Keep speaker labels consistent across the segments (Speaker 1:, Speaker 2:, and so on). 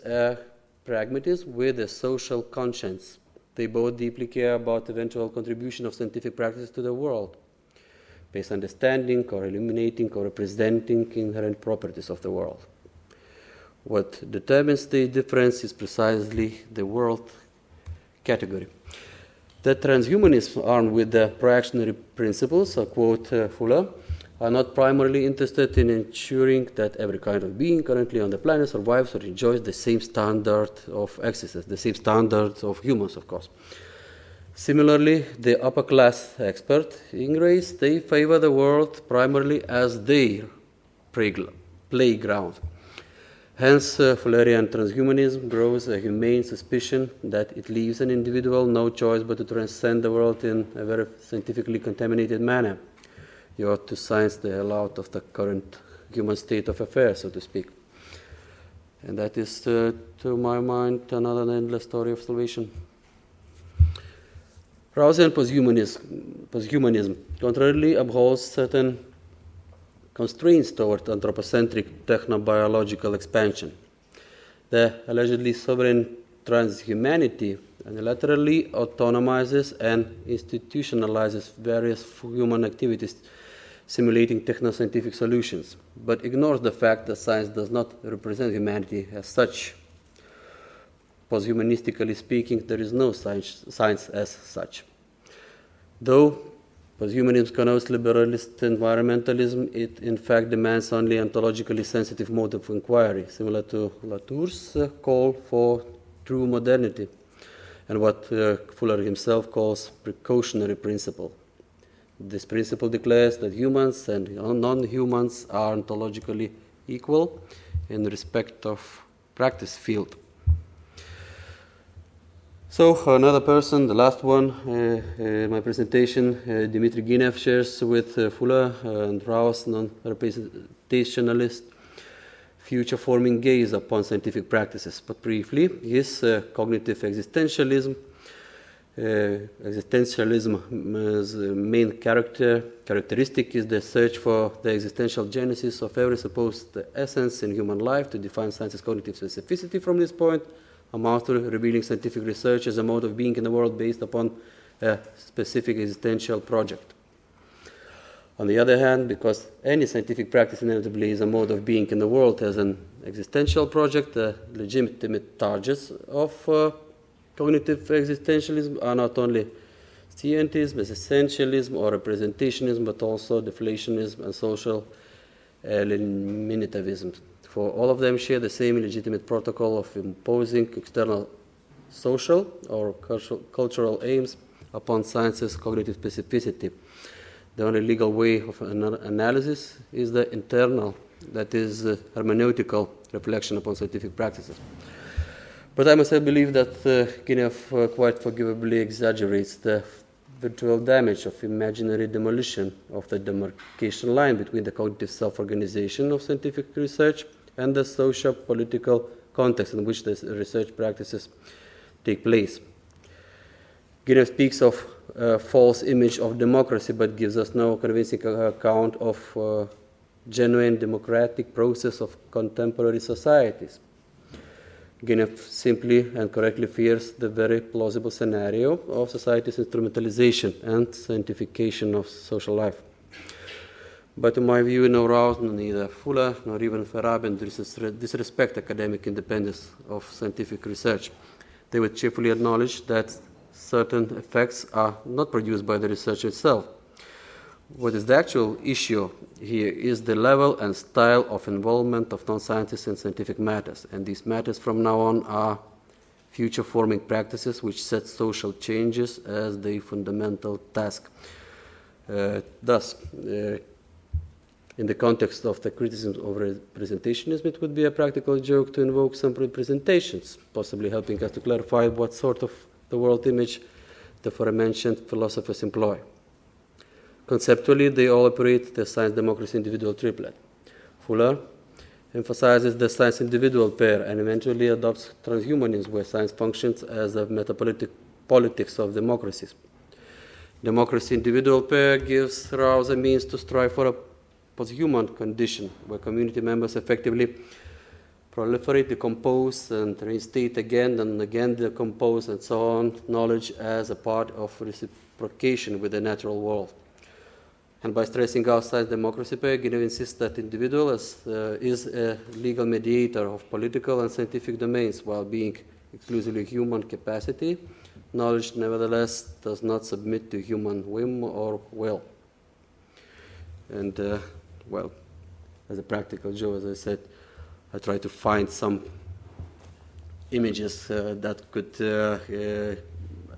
Speaker 1: a pragmatism with a social conscience. They both deeply care about the eventual contribution of scientific practices to the world, based on understanding or illuminating or representing inherent properties of the world. What determines the difference is precisely the world category. The transhumanists armed with the proactionary principles, quote Fuller, are not primarily interested in ensuring that every kind of being currently on the planet survives or enjoys the same standard of existence, the same standard of humans, of course. Similarly, the upper-class expert in race, they favor the world primarily as their playground. Hence, Fullerian transhumanism grows a humane suspicion that it leaves an individual no choice but to transcend the world in a very scientifically contaminated manner. You ought to science the hell out of the current human state of affairs, so to speak. And that is, to my mind, another endless story of salvation. Rousean posthumanism contrarily upholds certain constraints toward anthropocentric technobiological expansion. The allegedly sovereign transhumanity unilaterally autonomizes and institutionalizes various human activities simulating technoscientific solutions, but ignores the fact that science does not represent humanity as such. Posthumanistically speaking, there is no science as such. Though posthumanism connotes liberalist environmentalism, it in fact demands only ontologically sensitive mode of inquiry, similar to Latour's call for true modernity, and what Fuller himself calls precautionary principle. This principle declares that humans and non-humans are ontologically equal in respect of practice field. So another person, the last one in my presentation, Dmitry Ginev, shares with Fuller and Rouse non-representationalist future-forming gaze upon scientific practices. But briefly, his cognitive existentialism's main characteristic is the search for the existential genesis of every supposed essence in human life. To define science's cognitive specificity from this point amounts to revealing scientific research as a mode of being in the world based upon a specific existential project. On the other hand, because any scientific practice inevitably is a mode of being in the world as an existential project, the legitimate targets of cognitive existentialism are not only scientism, essentialism, or representationism, but also deflationism and social eliminativism. For all of them share the same illegitimate protocol of imposing external social or cultural aims upon science's cognitive specificity. The only legal way of analysis is the internal, that is, hermeneutical reflection upon scientific practices. But I myself believe that Ginev quite forgivably exaggerates the virtual damage of imaginary demolition of the demarcation line between the cognitive self-organization of scientific research and the socio-political context in which the research practices take place. Ginev speaks of a false image of democracy, but gives us no convincing account of genuine democratic process of contemporary societies. Ginev simply and correctly fears the very plausible scenario of society's instrumentalization and scientification of social life. But in my view, no Rouse, neither Fuller, nor even Feyerabend disrespect academic independence of scientific research. They would cheerfully acknowledge that certain effects are not produced by the research itself. What is the actual issue here is the level and style of involvement of non-scientists in scientific matters, and these matters from now on are future-forming practices which set social changes as their fundamental task. Thus, in the context of the criticism of representationism, it would be a practical joke to invoke some representations, possibly helping us to clarify what sort of the world image the aforementioned philosophers employ. Conceptually, they all operate the science-democracy-individual triplet. Fuller emphasizes the science-individual pair and eventually adopts transhumanism, where science functions as a metapolitics of democracies. Democracy-individual pair gives Rouse a means to strive for a posthuman condition, where community members effectively proliferate, decompose, and reinstate again and again, decompose, and so on, knowledge as a part of reciprocation with the natural world. And by stressing outside democracy, Guinev insists that individual is a legal mediator of political and scientific domains, while being exclusively human capacity, knowledge nevertheless does not submit to human whim or will. And, well, as a practical joke, as I said, I try to find some images that could,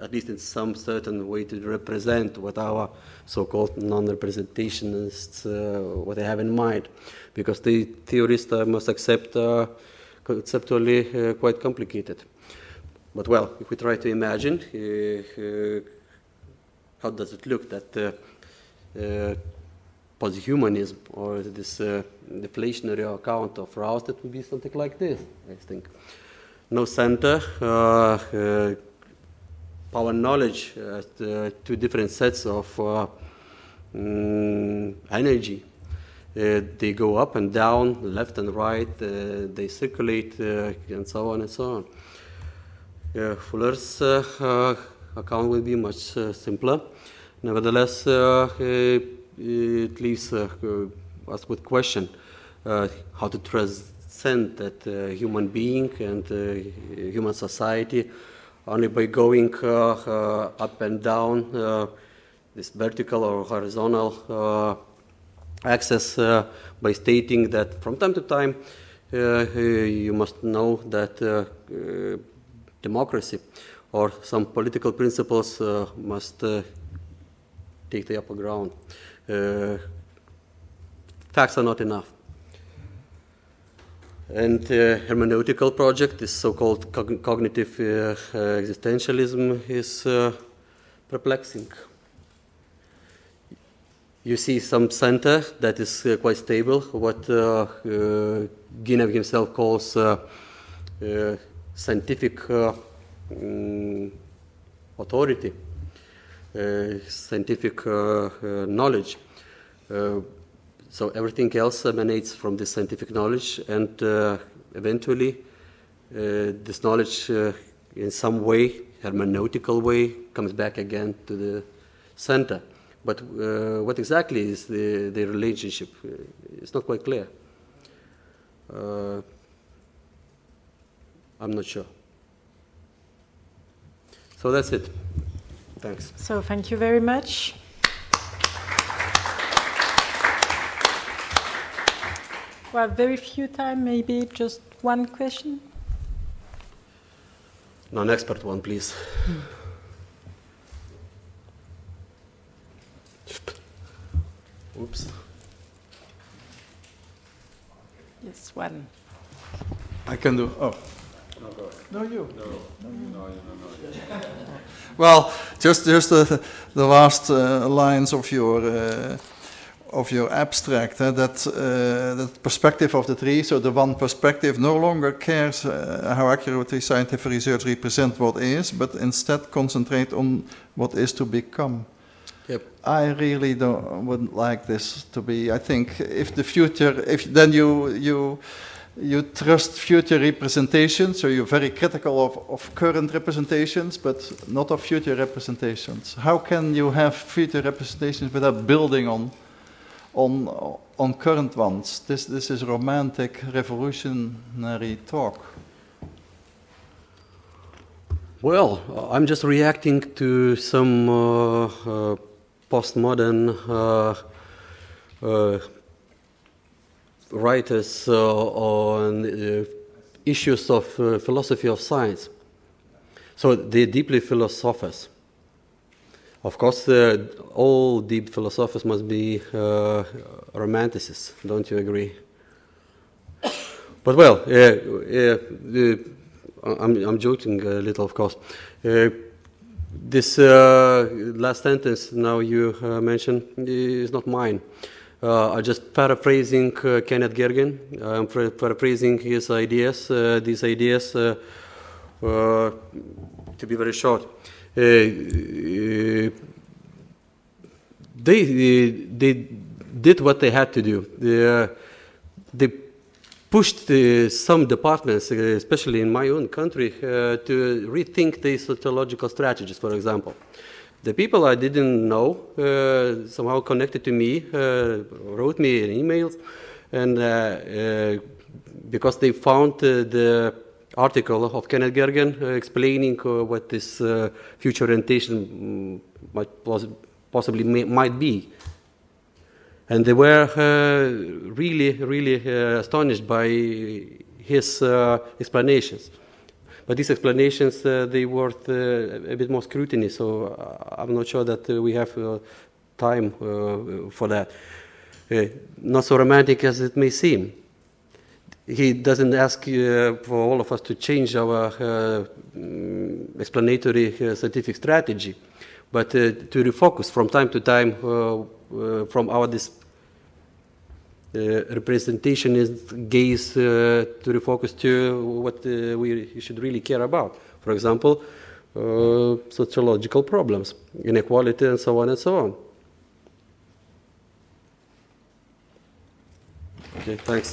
Speaker 1: at least in some certain way, to represent what our so-called non-representationists, what they have in mind. Because the theorists, I must accept, are conceptually quite complicated. But well, if we try to imagine, how does it look that posthumanism or this deflationary account of Rouse, that would be something like this, I think. No center, power and knowledge, two different sets of energy. They go up and down, left and right, they circulate, and so on and so on. Fuller's account will be much simpler. Nevertheless, it leaves us with question how to transcend that human being and human society only by going up and down this vertical or horizontal axis by stating that from time to time you must know that democracy or some political principles must take the upper ground. Facts are not enough. And hermeneutical project, this so-called cognitive existentialism, is perplexing. You see some center that is quite stable, what Guinev himself calls scientific authority, scientific knowledge. So everything else emanates from this scientific knowledge, and eventually this knowledge in some way, hermeneutical way, comes back again to the center. But what exactly is the relationship? It's not quite clear. I'm not sure. So that's it. Thanks.
Speaker 2: So thank you very much. Well, very few time, maybe just one question.
Speaker 1: Non-expert one, please. Oops.
Speaker 2: Yes, one.
Speaker 3: I can do. Oh.
Speaker 4: No, go ahead.
Speaker 3: No, you.
Speaker 4: No.
Speaker 3: Well, just the last lines of your abstract, that perspective of the tree. So the one perspective no longer cares how accurately scientific research represents what is, but instead concentrate on what is to become.
Speaker 1: Yep.
Speaker 3: I really wouldn't like this to be. I think if the future, if then you trust future representation, so you're very critical of current representations, but not of future representations. How can you have future representations without building on current ones? This is romantic, revolutionary talk.
Speaker 1: Well, I'm just reacting to some postmodern writers on issues of philosophy of science. So they're deeply philosophers. Of course, all deep philosophers must be romanticists, don't you agree? But well, I'm joking a little, of course. This last sentence now you mentioned is not mine. I'm just paraphrasing Kenneth Gergen. I'm paraphrasing his ideas. These ideas, to be very short, they did what they had to do. They pushed some departments, especially in my own country, to rethink the sociological strategies, for example. The people I didn't know somehow connected to me, wrote me emails, and because they found the article of Kenneth Gergen explaining what this future orientation might be. And they were really astonished by his explanations. But these explanations, they worth a bit more scrutiny, so I'm not sure that we have time for that. Not so romantic as it may seem. He doesn't ask for all of us to change our explanatory scientific strategy, but to refocus from time to time from our representationist gaze to refocus to what we should really care about. For example, sociological problems, inequality, and so on and so on. Okay, thanks.